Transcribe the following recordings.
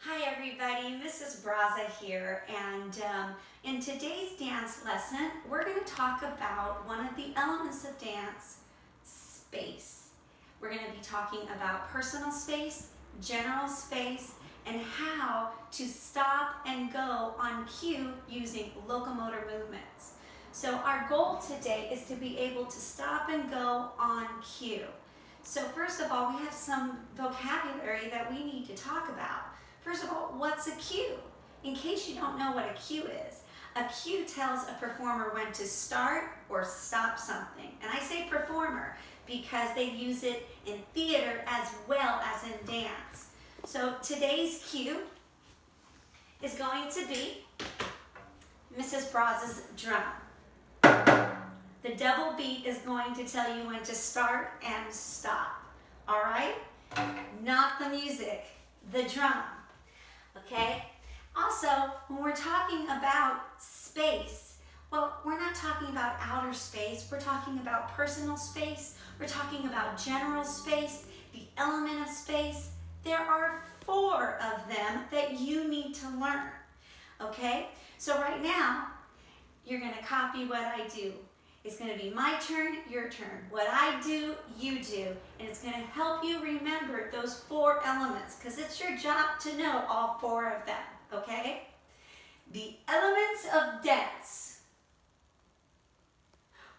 Hi everybody, Mrs. Braza here, and in today's dance lesson we're going to talk about one of the elements of dance, space. We're going to be talking about personal space, general space, and how to stop and go on cue using locomotor movements. So our goal today is to be able to stop and go on cue. So first of all, we have some vocabulary that we need to talk about. First of all, what's a cue? In case you don't know what a cue is, a cue tells a performer when to start or stop something. And I say performer because they use it in theater as well as in dance. So today's cue is going to be Mrs. Braza's drum. The double beat is going to tell you when to start and stop. All right? Not the music, the drum. Okay? Also, when we're talking about space, well, we're not talking about outer space. We're talking about personal space. We're talking about general space, the element of space. There are 4 of them that you need to learn. Okay? So right now, you're going to copy what I do. It's going to be my turn, your turn. What I do, you do. And it's going to help you remember those 4 elements because it's your job to know all 4 of them, okay? The elements of dance.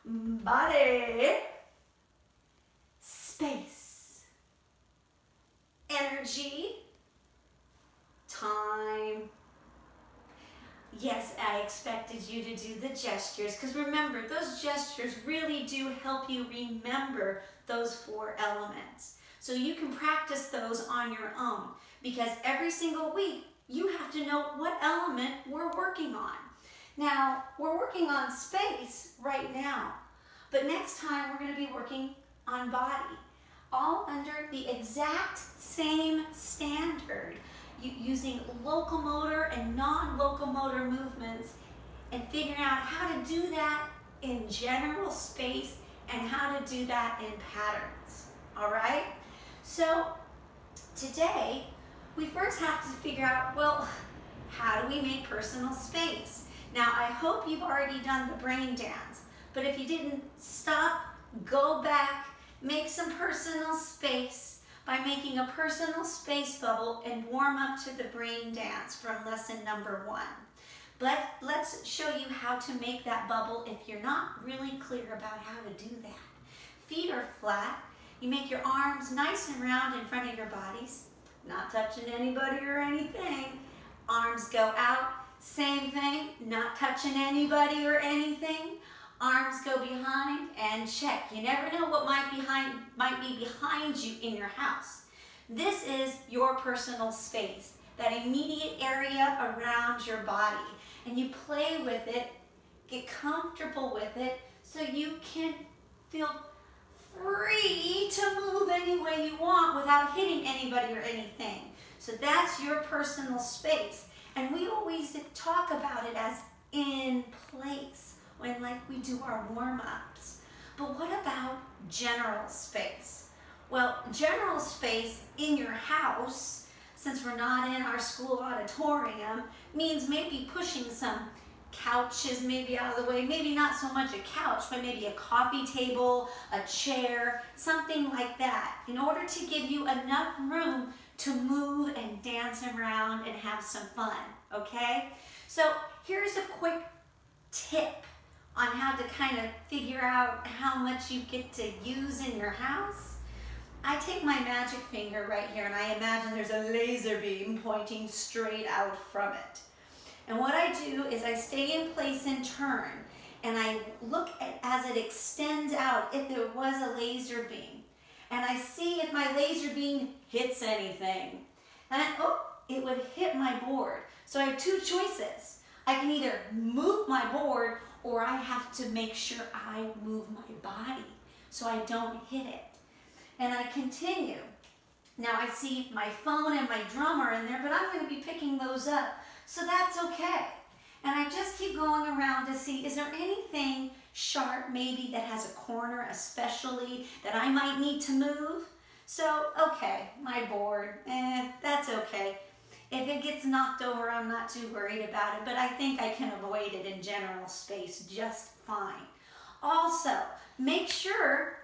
Body, space, energy, time. Yes, I expected you to do the gestures because remember, those gestures really do help you remember those 4 elements. So you can practice those on your own because every single week you have to know what element we're working on. Now, we're working on space right now, but next time we're going to be working on body, all under the exact same standard, using locomotor and non-locomotor movements and figuring out how to do that in general space and how to do that in patterns, all right? So today, we first have to figure out, well, how do we make personal space? Now, I hope you've already done the brain dance, but if you didn't, stop, go back, make some personal space by making a personal space bubble and warm up to the brain dance from lesson number 1. But let's show you how to make that bubble if you're not really clear about how to do that. Feet are flat. You make your arms nice and round in front of your bodies, not touching anybody or anything. Arms go out, same thing, not touching anybody or anything. Arms go behind and check. You never know what might be behind you in your house. This is your personal space, that immediate area around your body. And you play with it, get comfortable with it, so you can feel free to move any way you want without hitting anybody or anything. So that's your personal space. And we always talk about it as in place, when like we do our warm-ups. But what about general space? Well, general space in your house, since we're not in our school auditorium, means maybe pushing some couches maybe out of the way, maybe not so much a couch, but maybe a coffee table, a chair, something like that, in order to give you enough room to move and dance around and have some fun, okay? So here's a quick tip on how to kind of figure out how much you get to use in your house. I take my magic finger right here and I imagine there's a laser beam pointing straight out from it. And what I do is I stay in place and turn and I look at as it extends out if there was a laser beam. And I see if my laser beam hits anything. And it would hit my board. So I have 2 choices. I can either move my board or I have to make sure I move my body so I don't hit it. And I continue. Now I see my phone and my drum are in there, but I'm going to be picking those up, so that's okay. And I just keep going around to see, is there anything sharp maybe that has a corner especially that I might need to move? So, okay, my board, that's okay. If if it gets knocked over, I'm not too worried about it, but I think I can avoid it in general space just fine. Also, make sure,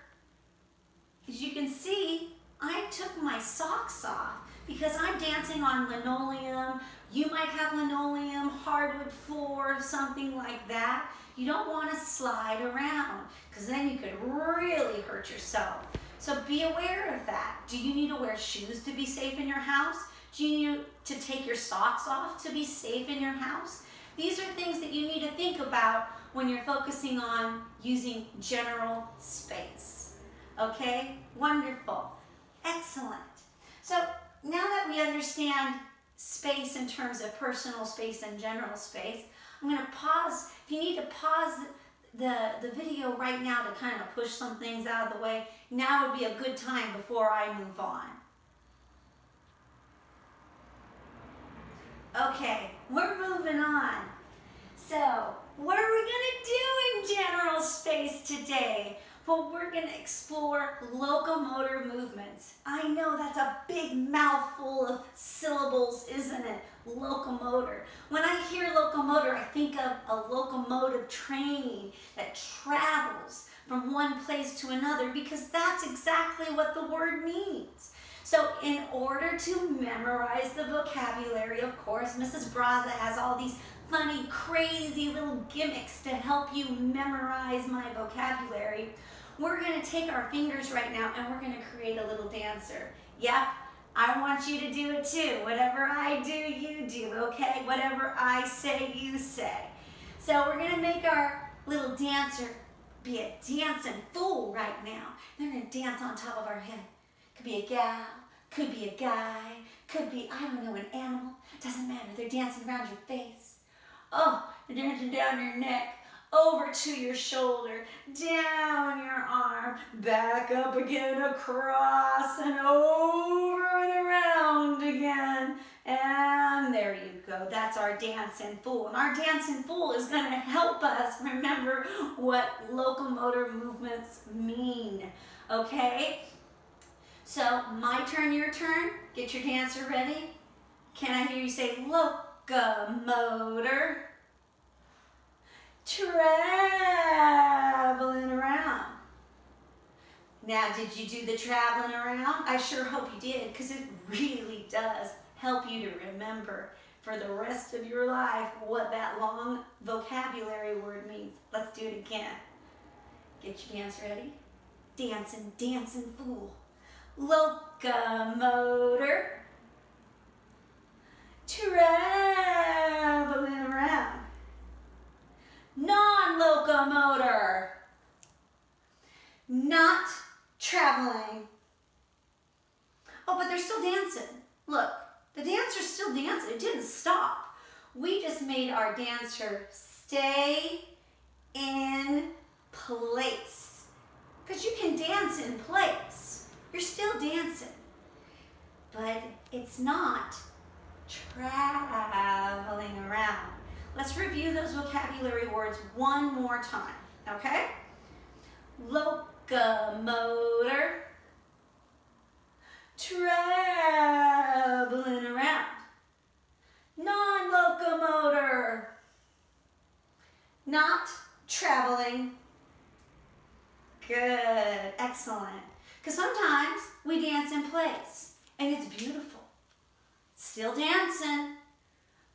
as you can see, I took my socks off because I'm dancing on linoleum. You might have linoleum, hardwood floor, something like that. You don't want to slide around because then you could really hurt yourself. So be aware of that. Do you need to wear shoes to be safe in your house? Do you need to take your socks off to be safe in your house? These are things that you need to think about when you're focusing on using general space. Okay? Wonderful. Excellent. So now that we understand space in terms of personal space and general space, I'm going to pause. If you need to pause the video right now to kind of push some things out of the way, now would be a good time before I move on. Okay, we're moving on. So, what are we going to do in general space today? Well, we're going to explore locomotor movements. I know that's a big mouthful of syllables, isn't it? Locomotor. When I hear locomotor, I think of a locomotive train that travels from one place to another because that's exactly what the word means. So in order to memorize the vocabulary, of course, Mrs. Braza has all these funny, crazy little gimmicks to help you memorize my vocabulary. We're going to take our fingers right now and we're going to create a little dancer. Yep, I want you to do it too. Whatever I do, you do, okay? Whatever I say, you say. So we're going to make our little dancer be a dancing fool right now. They're going to dance on top of our head. Could be a gal, could be a guy, could be, I don't know, an animal. Doesn't matter. They're dancing around your face. Oh, they're dancing down your neck, over to your shoulder, down your arm, back up again, across and over and around again. And there you go. That's our dancing fool. And our dancing fool is going to help us remember what locomotor movements mean. Okay? So, my turn, your turn. Get your dancer ready. Can I hear you say locomotor? Traveling around. Now, did you do the traveling around? I sure hope you did, because it really does help you to remember for the rest of your life what that long vocabulary word means. Let's do it again. Get your dance ready. Dancing, dancing fool. Locomotor. Traveling around. Non-locomotor. Not traveling. Oh, but they're still dancing. Look, the dancer's still dancing. It didn't stop. We just made our dancer stay in place. Because you can dance in place. You're still dancing. But it's not traveling around. Let's review those vocabulary words one more time, okay? Locomotor. Traveling around. Non-locomotor. Not traveling. Good, excellent. Because sometimes we dance in place and it's beautiful. Still dancing,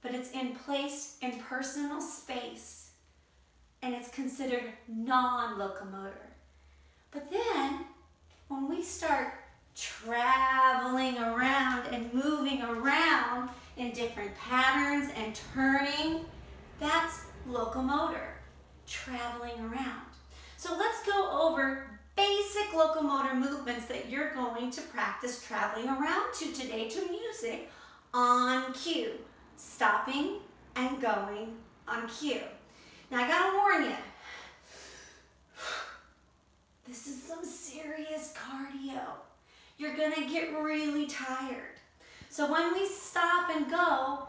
but it's in place in personal space and it's considered non-locomotor. But then when we start traveling around and moving around in different patterns and turning, that's locomotor, traveling around. So let's go over basic locomotor movements that you're going to practice traveling around to today to music on cue. Stopping and going on cue. Now I gotta warn you, this is some serious cardio. You're gonna get really tired. So when we stop and go,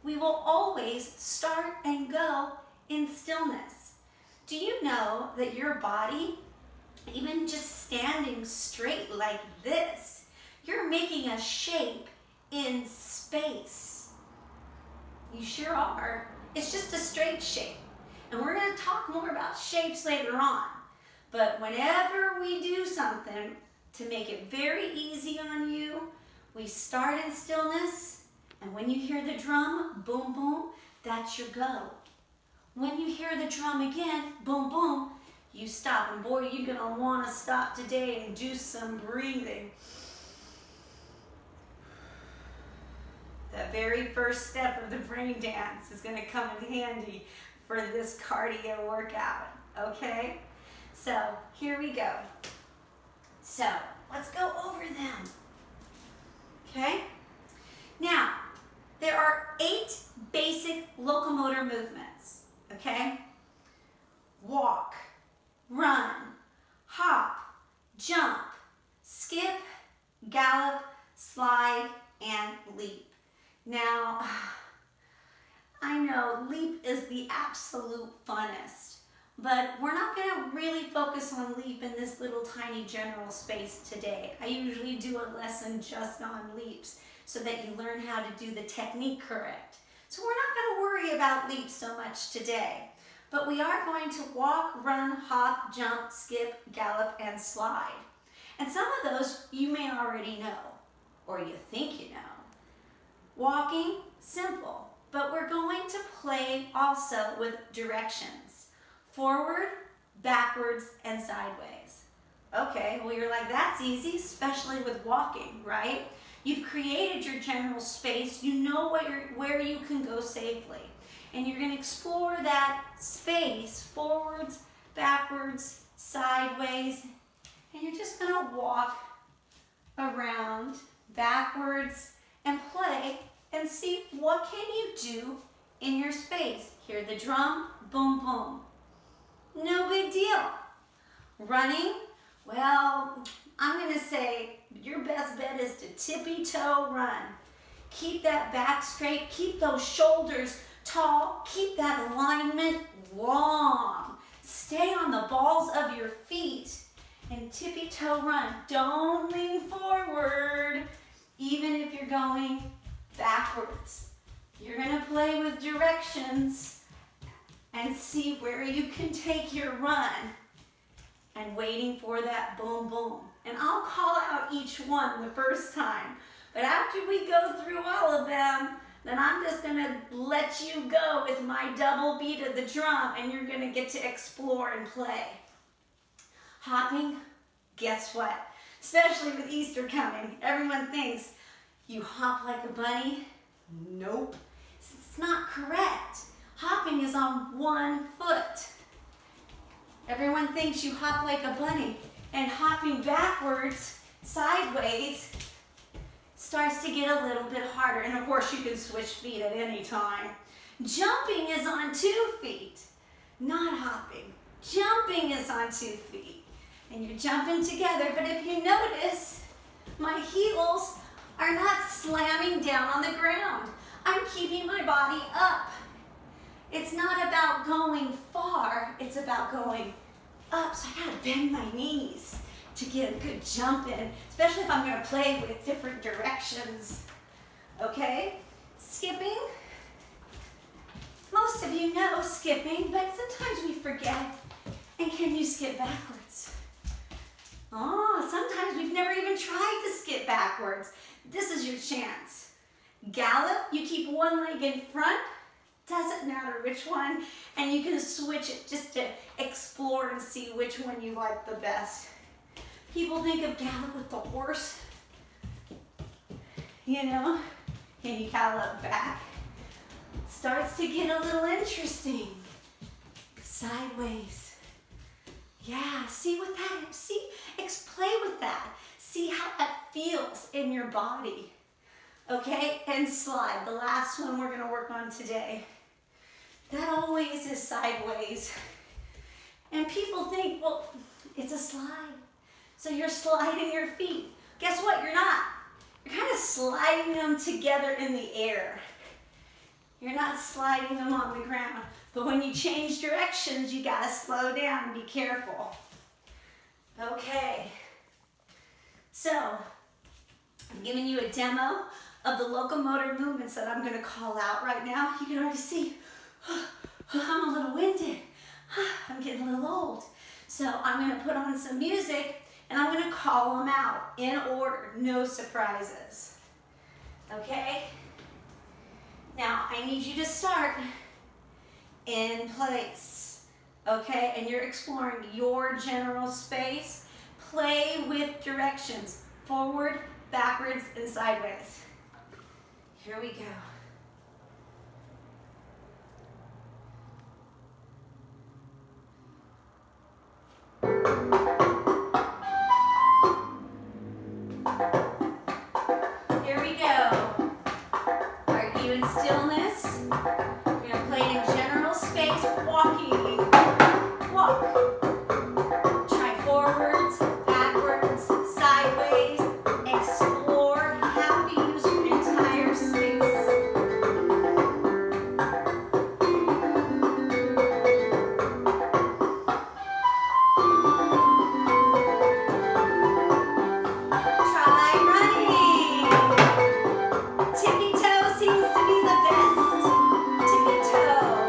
we will always start and go in stillness. Do you know that your body, even just standing straight like this, you're making a shape in space. You sure are. It's just a straight shape. And we're going to talk more about shapes later on. But whenever we do something to make it very easy on you, we start in stillness, and when you hear the drum, boom, boom, that's your go. When you hear the drum again, boom, boom, you stop. And boy, you're going to want to stop today and do some breathing. The very first step of the brain dance is going to come in handy for this cardio workout, okay? So here we go. So let's go over them, okay? Now, there are 8 basic locomotor movements, okay? Walk, run, hop, jump, skip, gallop, slide, and leap. Now, I know leap is the absolute funnest, but we're not going to really focus on leap in this little tiny general space today. I usually do a lesson just on leaps so that you learn how to do the technique correct. So we're not going to worry about leaps so much today, but we are going to walk, run, hop, jump, skip, gallop, and slide. And some of those you may already know, or you think you know. Walking, simple, but we're going to play also with directions. Forward, backwards, and sideways. Okay, well you're like, that's easy, especially with walking, right? You've created your general space, you know where you can go safely. And you're going to explore that space, forwards, backwards, sideways, and you're just going to walk around, backwards, and play and see what can you do in your space. Hear the drum, boom, boom. No big deal. Running, well, I'm going to say your best bet is to tippy-toe run. Keep that back straight, keep those shoulders tall, keep that alignment long. Stay on the balls of your feet and tippy-toe run. Don't lean forward, even if you're going backwards. You're going to play with directions and see where you can take your run and waiting for that boom, boom. And I'll call out each one the first time. But after we go through all of them, then I'm just going to let you go with my double beat of the drum, and you're going to get to explore and play. Hopping, guess what? Especially with Easter coming, everyone thinks you hop like a bunny. Nope, it's not correct. Hopping is on one foot. Everyone thinks you hop like a bunny, and hopping backwards, sideways, starts to get a little bit harder. And of course, you can switch feet at any time. Jumping is on 2 feet, not hopping. Jumping is on 2 feet. And you're jumping together, but if you notice, my heels are not slamming down on the ground. I'm keeping my body up. It's not about going far, it's about going up. So I gotta bend my knees to get a good jump in, especially if I'm gonna play with different directions. Okay, skipping. Most of you know skipping, but sometimes we forget. And can you skip backwards? Oh, sometimes we've never even tried to skip backwards. This is your chance. Gallop, you keep one leg in front, doesn't matter which one, and you can switch it just to explore and see which one you like the best. People think of gallop with the horse, you know, can you gallop back? Starts to get a little interesting. Sideways. Yeah, see what that, see, play with that. See how that feels in your body. Okay, and slide, the last one we're gonna work on today. That always is sideways. And people think, well, it's a slide. So you're sliding your feet. Guess what, you're not. You're kind of sliding them together in the air. You're not sliding them on the ground. But when you change directions, you gotta slow down and be careful. Okay. So, I'm giving you a demo of the locomotor movements that I'm going to call out right now. You can already see I'm a little winded. I'm getting a little old. So I'm going to put on some music and I'm going to call them out in order, no surprises. Okay? Now I need you to start in place. Okay? And you're exploring your general space. Play with directions, forward, backwards, and sideways. Here we go. Here we go. Are you in stillness? We're going to play in general space, walking. Walk. Try forwards, backwards, sideways. Explore how to use your entire space. Try running. Tippy toe seems to be the best. Tippy toe.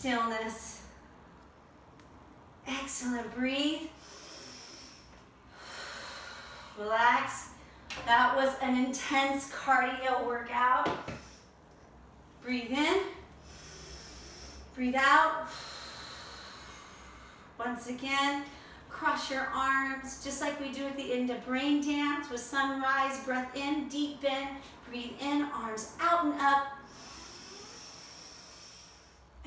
stillness. Excellent. Breathe. Relax. That was an intense cardio workout. Breathe in. Breathe out. Once again, cross your arms, just like we do at the end of brain dance with sunrise. Breath in, deep bend. Breathe in, arms out and up.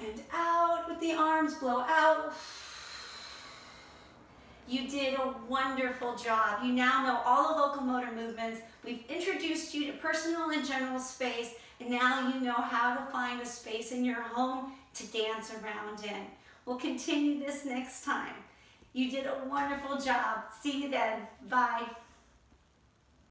And out with the arms, blow out. You did a wonderful job. You now know all the locomotor movements. We've introduced you to personal and general space, and now you know how to find a space in your home to dance around in. We'll continue this next time. You did a wonderful job. See you then. Bye.